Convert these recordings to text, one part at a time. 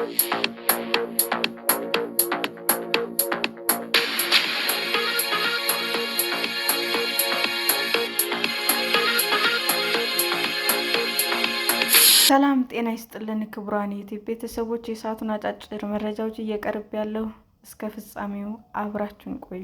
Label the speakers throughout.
Speaker 1: ሰላም ጤና ይስጥልን ክቡራን የዩቲዩብ ቤተሰቦች፣ የሰዓቱን አጫጭር መረጃዎች እየቀርብ ያለው እስከ ፍጻሜው አብራችሁን ቆዩ።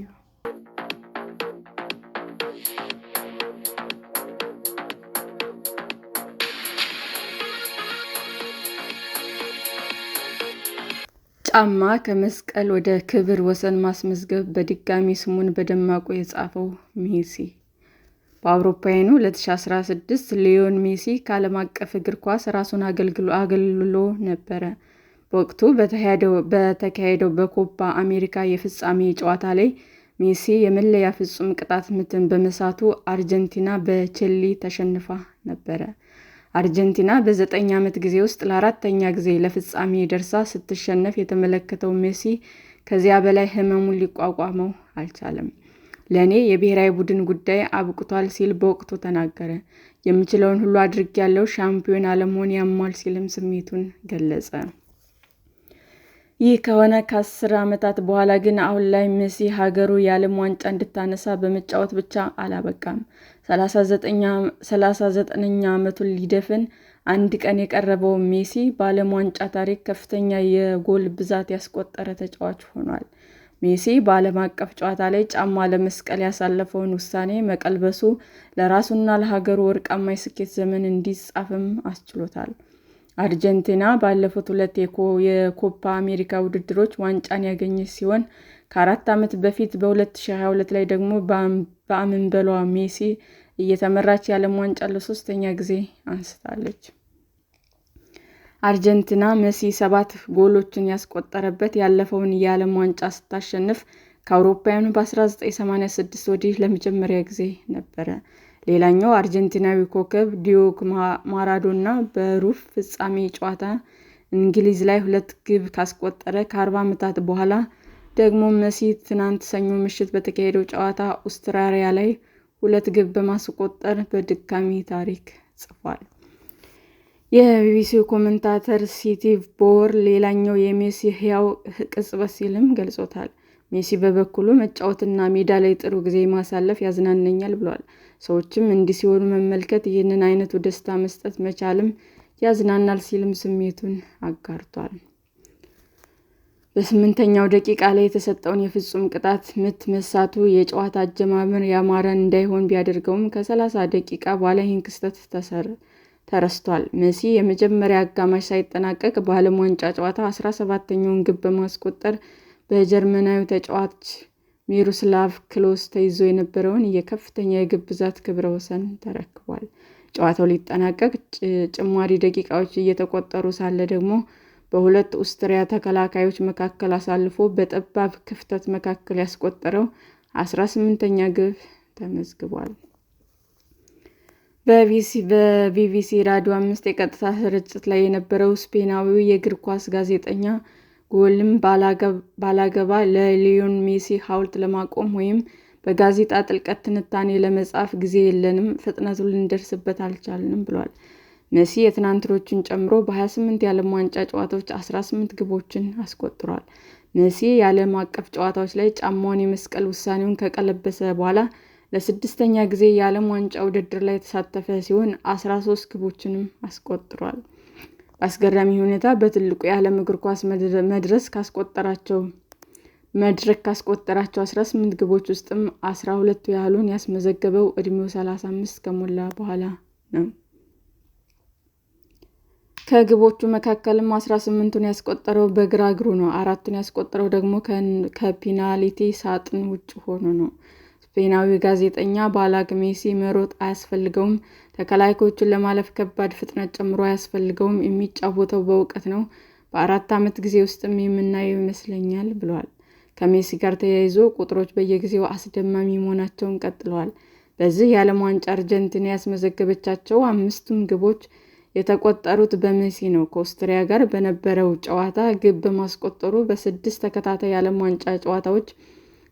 Speaker 1: ጫማ ከመስቀል ወደ ክብር ወሰን ማስመዝገብ በድጋሚ ስሙን በደማቁ የጻፈው ሜሲ። በአውሮፓውያኑ 2016 ሊዮኔል ሜሲ ከዓለም አቀፍ እግር ኳስ ራሱን አገልሎ ነበር። በወቅቱ በተካሄደው በኮፓ አሜሪካ የፍጻሜ ጨዋታ ላይ ሜሲ የመለያ ፍጹም ቅጣት ምትን በመሳቱ አርጀንቲና በቺሊ ተሸንፋ ነበር። አርጀንቲና በ9 ዓመት ጊዜ ውስጥ ለአራተኛ ጊዜ ለፍጻሜ ደርሳ ስትሸነፍ የተመለከተው ሜሲ ከዚያ በላይ ሕመሙን ሊቋቋመው አልቻለም። ለእኔ የብሔራዊ ቡድን ጉዳይ አብቅቷል ሲል በወቅቱ ተናገረ። የምችለውን ሁሉ አድርጌያለሁ፣ ሻምፒዮን አለመሆን ያማል ሲልም ስሜቱን ገለጸ። ይህ ከሆነ ከ10 ዓመታት በኋላ ግን አሁን ላይ ሜሲ ሀገሩ የዓለም ዋንጫ እንድታነሳ በመጫወት ብቻ አላበቃም። 39ኛ ዓመቱን ሊደፍን አንድ ቀን የቀረበው ሜሲ በዓለም ዋንጫ ታሪክ ከፍተኛ የጎል ብዛት ያስቆጠረ ተጫዋች ሆኗል። ሜሲ በዓለም አቀፍ ጨዋታ ላይ ጫማ ለመስቀል ያሳለፈውን ውሳኔ መቀልበሱ ለራሱና ለሀገሩ ወርቃማ የስኬት ዘመን እንዲጻፍም አስችሎታል። አርጀንቲና ባለፉት 2 የኮፓ አሜሪካ ውድድሮች ዋንጫን ያገኘች ሲሆን ከ4 ዓመት በፊት በ2022 ላይ ደግሞ በአምበሏ ሜሲ እየተመራች የዓለም ዋንጫ ለ3ኛ ጊዜ አንስታለች። አርጀንቲና ሜሲ 7 ጎሎችን ያስቆጠረበት ያለፈውን የዓለም ዋንጫ ስታሸንፍ ከአውሮፓውያኑ በ1986 ወዲህ ለመጀመሪያ ጊዜ ነበር። ሌላኛው አርጀንቲናዊ ኮከብ ዲዮጎ ማራዶና በሩብ ፍጻሜ ጨዋታ እንግሊዝ ላይ 2 ግብ ካስቆጠረ ከ40 ዓመታት በኋላ ደግሞ ሜሲ ትናንት ሰኞ ምሽት በተካሄደው ጨዋታ አውስትራሊያ ላይ 2 ግብ በማስቆጠር በድጋሚ ታሪክ ጽፏል። የቢቢሲው ኮመንታተር ስቲቭ ቦወር ሌላኛው የሜሲ ሕያው ቅጽበት ሲልም ገልጾታል። ሜሲ በበኩሉ መጫወትና ሜዳ ላይ ጥሩ ጊዜ ማሳለፍ ያዝናናኛል ብሏል። ሰዎችም እንዲህ ሲሆኑ መመልከት፣ ይህንን አይነቱ ደስታ መስጠት መቻልም ያዝናናል ሲልም ስሜቱን አጋርቷል። በ8ኛው ደቂቃ ላይ የተሰጠውን የፍጹም ቅጣት ምት መሳቱ የጨዋታ አጀማመር ያማረ እንዳይሆን ቢያደርገውም ከ30 ደቂቃ በኋላ ይህን ክስተት ተረስቷል። ሜሲ የመጀመሪያ አጋማሽ ሳይጠናቀቅ በዓለም ዋንጫ ጨዋታ 17ኛውን ግብ በማስቆጠር በጀርመናዊ ተጫዋች ሚሮስላቭ ክሎዝ ተይዞ የነበረውን የከፍተኛ የግብ ብዛት ክብረ ወሰን ተረክቧል። ጨዋታው ሊጠናቀቅ ጭማሪ ደቂቃዎች እየተቆጠሩ ሳለ ደግሞ በሁለት ኦስትሪያ ተከላካዮች መካከል አሳልፎ በጠባብ ክፍተት መካከል ያስቆጠረው 18ኛ ግብ ተመዝግቧል። በቢቢሲ ራዲዮ 5 የቀጥታ ስርጭት ላይ የነበረው ስፔናዊው የእግር ኳስ ጋዜጠኛ ጎልም ባላገባ ለሊዮኔል ሜሲ ሐውልት ለማቆም ወይም በጋዜጣ ጥልቀት ትንታኔ ለመጻፍ ጊዜ የለንም፣ ፍጥነቱን ልንደርስበት አልቻልንም ብሏል። ሜሲ የትናንትናዎቹን ጨምሮ በ28 የዓለም ዋንጫ ጨዋታዎች 18 ግቦችን አስቆጥሯል። ሜሲ የዓለም አቀፍ ጨዋታዎች ላይ ጫማውን የመስቀል ውሳኔውን ከቀለበሰ በኋላ ለ6ኛ ጊዜ የዓለም ዋንጫ ውድድር ላይ የተሳተፈ ሲሆን 13 ግቦችንም አስቆጥሯል። በአስገራሚ ሁኔታ በትልቁ የዓለም እግር ኳስ መድረክ ካስቆጠራቸው 18 ግቦች ውስጥም 12ቱ ያህሉን ያስመዘገበው ዕድሜው 35 ከሞላ በኋላ ነው። ከግቦቹ መካከልም 18ቱን ያስቆጠረው በግራ እግሩ ነው። 4ቱን ያስቆጠረው ደግሞ ከፔናልቲ ሳጥን ውጭ ሆኖ ነው። ስፔናዊ ጋዜጠኛ ባላግ ሜሲ መሮጥ አያስፈልገውም፣ ተከላካዮችን ለማለፍ ከባድ ፍጥነት ጨምሮ አያስፈልገውም፣ የሚጫወተው በእውቀት ነው፣ በ4 ዓመት ጊዜ ውስጥም የምናየው ይመስለኛል ብሏል። ከሜሲ ጋር ተያይዞ ቁጥሮች በየጊዜው አስደማሚ መሆናቸውን ቀጥለዋል። በዚህ የዓለም ዋንጫ አርጀንቲና ያስመዘገበቻቸው 5ቱም ግቦች የተቆጠሩት በሜሲ ነው። ከኦስትሪያ ጋር በነበረው ጨዋታ ግብ በማስቆጠሩ በ6 ተከታታይ የዓለም ዋንጫ ጨዋታዎች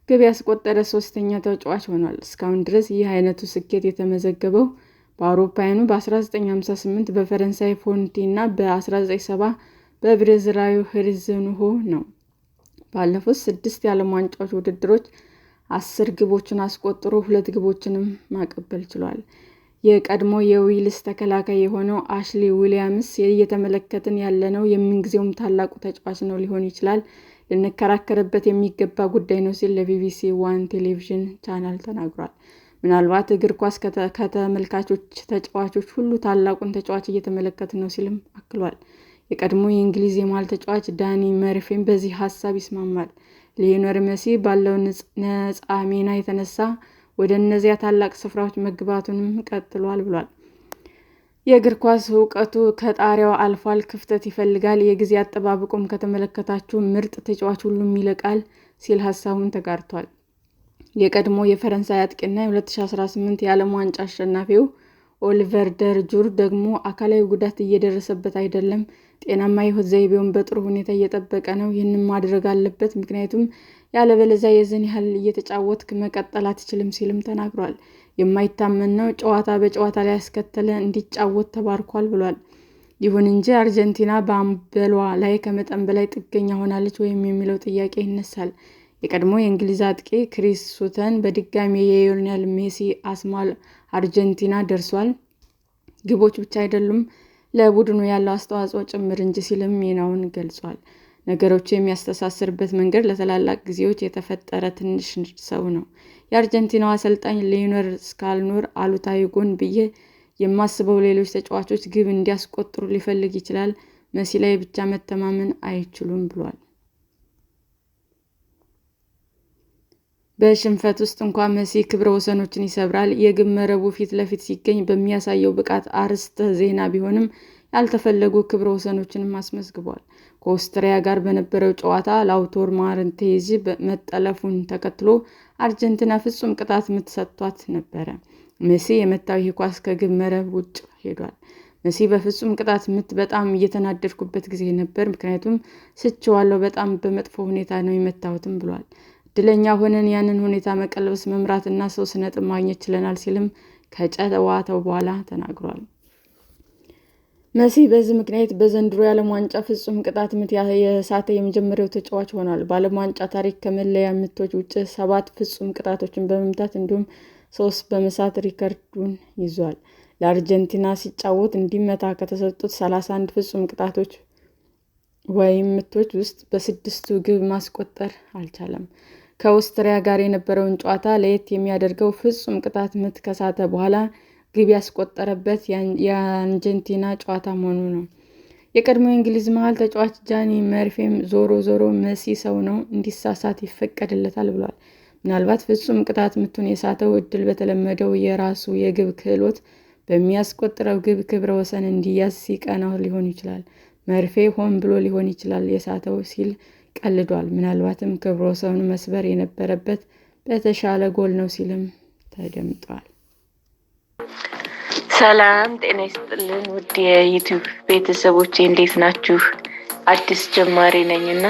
Speaker 1: ግብ ያስቆጠረ 3ኛ ተጫዋች ሆኗል። እስካሁን ድረስ ይህ አይነቱ ስኬት የተመዘገበው በአውሮፓውያኑ በ1958 በፈረንሳይ ፎንቲ እና በ1970 በብራዚላዊው ሪዚንሆ ነው። ባለፉት 6 የዓለም ዋንጫዎች ውድድሮች 10 ግቦችን አስቆጥሮ 2 ግቦችንም ማቀበል ችሏል። የቀድሞ የዌልስ ተከላካይ የሆነው አሽሊ ዊሊያምስ እየተመለከትን ያለነው የምንጊዜውም ታላቁ ተጫዋች ነው ሊሆን ይችላል፣ ልንከራከርበት የሚገባ ጉዳይ ነው ሲል ለቢቢሲ ዋን ቴሌቪዥን ቻናል ተናግሯል። ምናልባት እግር ኳስ ተጫዋቾች ሁሉ ታላቁን ተጫዋች እየተመለከትን ነው ሲልም አክሏል። የቀድሞ የእንግሊዝ የመሃል ተጫዋች ዳኒ መርፌም በዚህ ሀሳብ ይስማማል። ሊዮኔል ሜሲ ባለው ነፃ ሚና የተነሳ ወደ እነዚያ ታላቅ ስፍራዎች መግባቱንም ቀጥሏል ብሏል። የእግር ኳስ እውቀቱ ከጣሪያው አልፏል፣ ክፍተት ይፈልጋል፣ የጊዜ አጠባበቁም ከተመለከታችሁ ምርጥ ተጫዋች ሁሉም ይልቃል ሲል ሀሳቡን ተጋርቷል። የቀድሞ የፈረንሳይ አጥቂና የ2018 የዓለም ዋንጫ አሸናፊው ኦሊቨር ጂሩ ደግሞ አካላዊ ጉዳት እየደረሰበት አይደለም፣ ጤናማ የህይወት ዘይቤውን በጥሩ ሁኔታ እየጠበቀ ነው፣ ይህንን ማድረግ አለበት፣ ምክንያቱም ያለበለዚያ የዚህን ያህል እየተጫወትክ መቀጠል አትችልም ሲልም ተናግሯል። የማይታመን ነው፣ ጨዋታ በጨዋታ ላይ ያስከተለ እንዲጫወት ተባርኳል ብሏል። ይሁን እንጂ አርጀንቲና በአምበሏ ላይ ከመጠን በላይ ጥገኛ ሆናለች ወይም የሚለው ጥያቄ ይነሳል። የቀድሞ የእንግሊዝ አጥቂ ክሪስ ሱተን በድጋሚ የሊዮኔል ሜሲ አስማል አርጀንቲና ደርሷል፣ ግቦች ብቻ አይደሉም ለቡድኑ ያለው አስተዋጽኦ ጭምር እንጂ ሲልም ሚናውን ገልጿል። ነገሮቹ የሚያስተሳስርበት መንገድ ለታላላቅ ጊዜዎች የተፈጠረ ትንሽ ሰው ነው። የአርጀንቲናው አሰልጣኝ ሊዮኔል ስካሎኒ አሉታዊ ጎን ብዬ የማስበው ሌሎች ተጫዋቾች ግብ እንዲያስቆጥሩ ሊፈልግ ይችላል፣ ሜሲ ላይ ብቻ መተማመን አይችሉም ብሏል። በሽንፈት ውስጥ እንኳን ሜሲ ክብረ ወሰኖችን ይሰብራል። የግብ መረቡ ፊት ለፊት ሲገኝ በሚያሳየው ብቃት አርዕስተ ዜና ቢሆንም ያልተፈለጉ ክብረ ወሰኖችንም አስመዝግቧል። ከኦስትሪያ ጋር በነበረው ጨዋታ ላውታሮ ማርቲኔዝ መጠለፉን ተከትሎ አርጀንቲና ፍጹም ቅጣት ምት ሰጥቷት ነበረ። ሜሲ የመታው ይህ ኳስ ከግብ መረብ ውጭ ሄዷል። ሜሲ በፍጹም ቅጣት ምት በጣም እየተናደድኩበት ጊዜ ነበር፣ ምክንያቱም ስቼዋለሁ፣ በጣም በመጥፎ ሁኔታ ነው የመታሁትም ብሏል። እድለኛ ሆነን ያንን ሁኔታ መቀልበስ መምራትና 3 ነጥብ ማግኘት ችለናል ሲልም ከጨዋታው በኋላ ተናግሯል። ሜሲ በዚህ ምክንያት በዘንድሮ የዓለም ዋንጫ ፍጹም ቅጣት ምት የሳተ የመጀመሪያው ተጫዋች ሆኗል። በዓለም ዋንጫ ታሪክ ከመለያ ምቶች ውጭ 7 ፍጹም ቅጣቶችን በመምታት እንዲሁም 3 በመሳት ሪከርዱን ይዟል። ለአርጀንቲና ሲጫወት እንዲመታ ከተሰጡት 31 ፍጹም ቅጣቶች ወይም ምቶች ውስጥ በ6ቱ ግብ ማስቆጠር አልቻለም። ከኦስትሪያ ጋር የነበረውን ጨዋታ ለየት የሚያደርገው ፍጹም ቅጣት ምት ከሳተ በኋላ ግብ ያስቆጠረበት የአርጀንቲና ጨዋታ መሆኑ ነው። የቀድሞ የእንግሊዝ መሃል ተጫዋች ዳኒ መርፌም ዞሮ ሜሲ ሰው ነው፣ እንዲሳሳት ይፈቀድለታል ብሏል። ምናልባት ፍጹም ቅጣት ምቱን የሳተው እድል በተለመደው የራሱ የግብ ክህሎት በሚያስቆጥረው ግብ ክብረ ወሰን እንዲያዝ ሲቀናው ሊሆን ይችላል። መርፌ ሆን ብሎ ሊሆን ይችላል የሳተው ሲል ቀልዷል። ምናልባትም ክብረ ወሰኑን መስበር የነበረበት በተሻለ ጎል ነው ሲልም ተደምጧል።
Speaker 2: ሰላም ጤና ይስጥልን ውድ የዩቲዩብ ቤተሰቦቼ እንዴት ናችሁ? አዲስ ጀማሪ ነኝና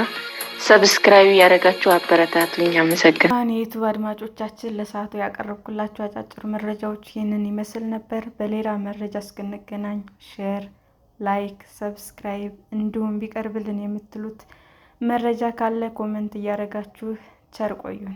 Speaker 2: ሰብስክራይብ ያደረጋችሁ አበረታቱኝ። አመሰግናለሁ።
Speaker 1: የዩቲዩብ አድማጮቻችን ለሰዓቱ ያቀረብኩላችሁ አጫጭር መረጃዎች ይህንን ይመስል ነበር። በሌላ መረጃ እስክንገናኝ ሼር፣ ላይክ፣ ሰብስክራይብ እንዲሁም ቢቀርብልን የምትሉት መረጃ ካለ ኮሜንት እያደረጋችሁ ቸር ቆዩን።